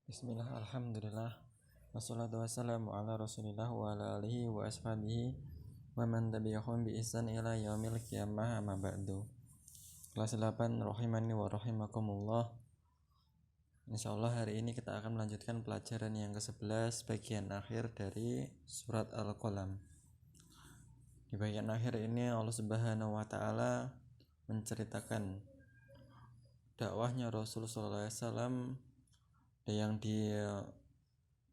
Bismillah, alhamdulillah, wassalatu wassalamu ala rasulillah wa ala alihi wa ashabihi wa man tabi'ahum bi ihsan ila yaumil qiyamah amma ba'du. Kelas 8 rahimani wa rahimakumullah. Insyaallah hari ini kita akan melanjutkan pelajaran yang ke-11 bagian akhir dari surat Al-Qalam. Di bagian akhir ini Allah Subhanahu wa taala menceritakan dakwahnya Rasul sallallahu alaihi wasallam yang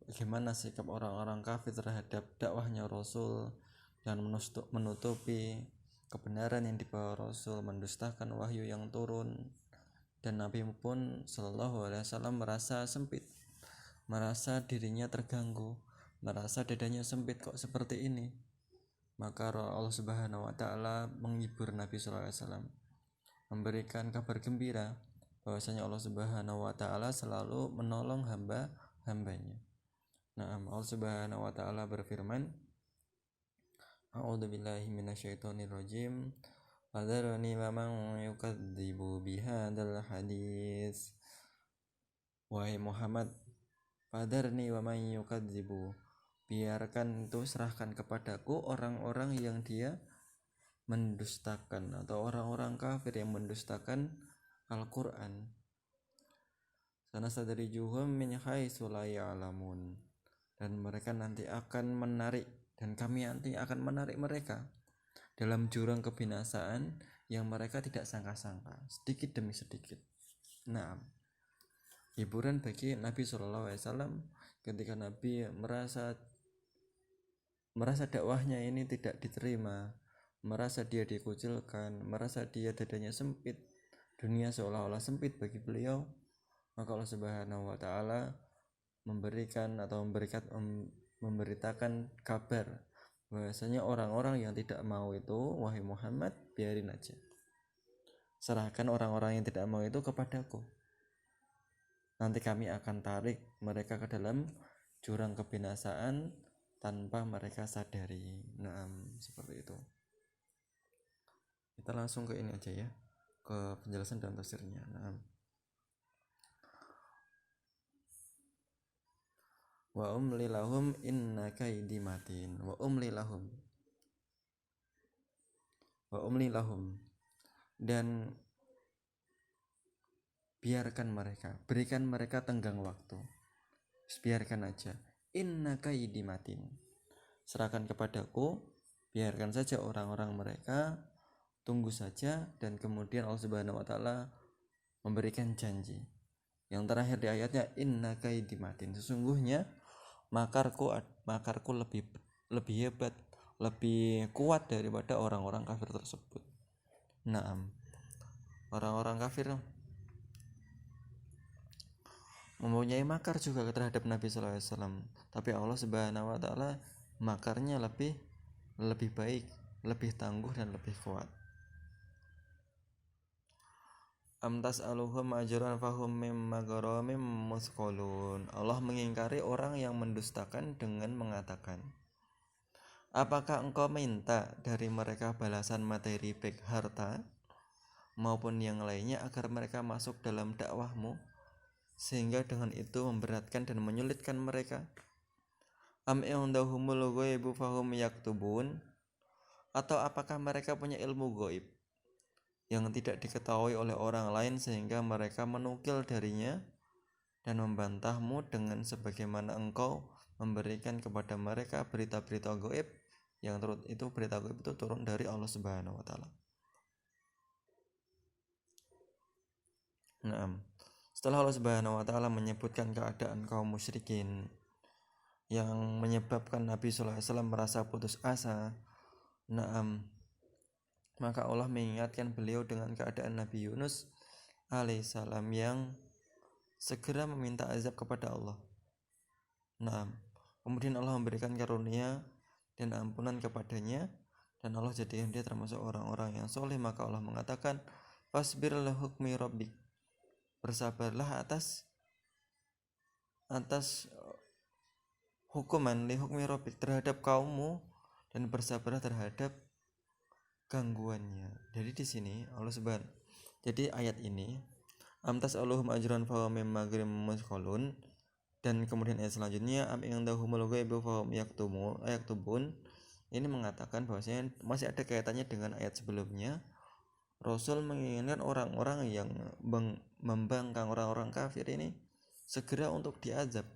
bagaimana sikap orang-orang kafir terhadap dakwahnya Rasul dan menutupi kebenaran yang dibawa Rasul, mendustakan wahyu yang turun, dan Nabi pun Shallallahu Alaihi Wasallam merasa sempit, merasa dirinya terganggu, merasa dadanya sempit kok seperti ini. Maka Allah Subhanahu Wa Taala menghibur Nabi Shallallahu Alaihi Wasallam, memberikan kabar gembira bahwasanya Allah Subhanahu Wa Taala selalu menolong hamba-hambanya. Nah, Allah Subhanahu Wa Taala berfirman, A'udzubillahi minasyaitonirrajim. Fadharni wa man yukadzibu bihadzal hadis. Wahai Muhammad, fadharni wa man yukadzibu, biarkan itu, serahkan kepadaku orang-orang yang dia mendustakan, atau orang-orang kafir yang mendustakan Al-Quran. Sanastadrijuhum min haitsu la ya'lamun, dan mereka nanti akan menarik, dan kami nanti akan menarik mereka dalam jurang kebinasaan yang mereka tidak sangka-sangka, sedikit demi sedikit. Nah, hiburan bagi Nabi SAW ketika Nabi merasa dakwahnya ini tidak diterima, merasa dia dikucilkan, merasa dia dadanya sempit, dunia seolah-olah sempit bagi beliau. Maka Allah Subhanahu Wa Taala memberitakan kabar bahwasanya orang-orang yang tidak mau itu, wahai Muhammad, biarin aja, serahkan orang-orang yang tidak mau itu kepadaku, nanti kami akan tarik mereka ke dalam jurang kebinasaan tanpa mereka sadari. Nah, seperti itu. Kita langsung ke ini aja ya, ke penjelasan dan tafsirnya. Wa umli lahum inna kaidi matin. Wa umli lahum, dan biarkan mereka, berikan mereka tenggang waktu, biarkan aja. Inna kaidi matin, serahkan kepadaku, biarkan saja orang-orang mereka, tunggu saja. Dan kemudian Allah Subhanahu Wa Taala memberikan janji yang terakhir di ayatnya, inna kaidi matin, sesungguhnya makarku lebih hebat, lebih kuat daripada orang-orang kafir tersebut. Nah, orang-orang kafir mempunyai makar juga terhadap Nabi Sallallahu Alaihi Wasallam, tapi Allah Subhanahu Wa Taala makarnya lebih baik, lebih tangguh dan lebih kuat. Am tas'aluhum ajran fahum mim maghramim musqalun. Allah mengingkari orang yang mendustakan dengan mengatakan, apakah engkau minta dari mereka balasan materi baik harta maupun yang lainnya agar mereka masuk dalam dakwahmu, sehingga dengan itu memberatkan dan menyulitkan mereka? Am indahumul ghaibu fahum yaktubun, atau apakah mereka punya ilmu gaib yang tidak diketahui oleh orang lain sehingga mereka menukil darinya dan membantahmu dengan sebagaimana engkau memberikan kepada mereka berita-berita gaib yang berita gaib itu turun dari Allah Subhanahu Wa Taala. Nah, setelah Allah Subhanahu Wa Taala menyebutkan keadaan kaum musyrikin yang menyebabkan Nabi Sallallahu Alaihi Wasallam merasa putus asa, maka Allah mengingatkan beliau dengan keadaan Nabi Yunus alaihissalam yang segera meminta azab kepada Allah. Kemudian Allah memberikan karunia dan ampunan kepadanya, dan Allah jadikan dia termasuk orang-orang yang soleh. Maka Allah mengatakan, fasbir li hukmi rabbik, bersabarlah atas hukuman li hukmi rabbik, terhadap kaummu, dan bersabarlah terhadap gangguannya. Jadi di sini Allah Subhanahu, jadi ayat ini, am tas'aluhum ajran fa mim maghrim musqalun, Dan kemudian ayat selanjutnya am indahumul ghaibu fahum yaktubun, ini mengatakan bahwasanya masih ada kaitannya dengan ayat sebelumnya. Rasul menginginkan orang-orang yang membangkang orang-orang kafir ini segera untuk diazab,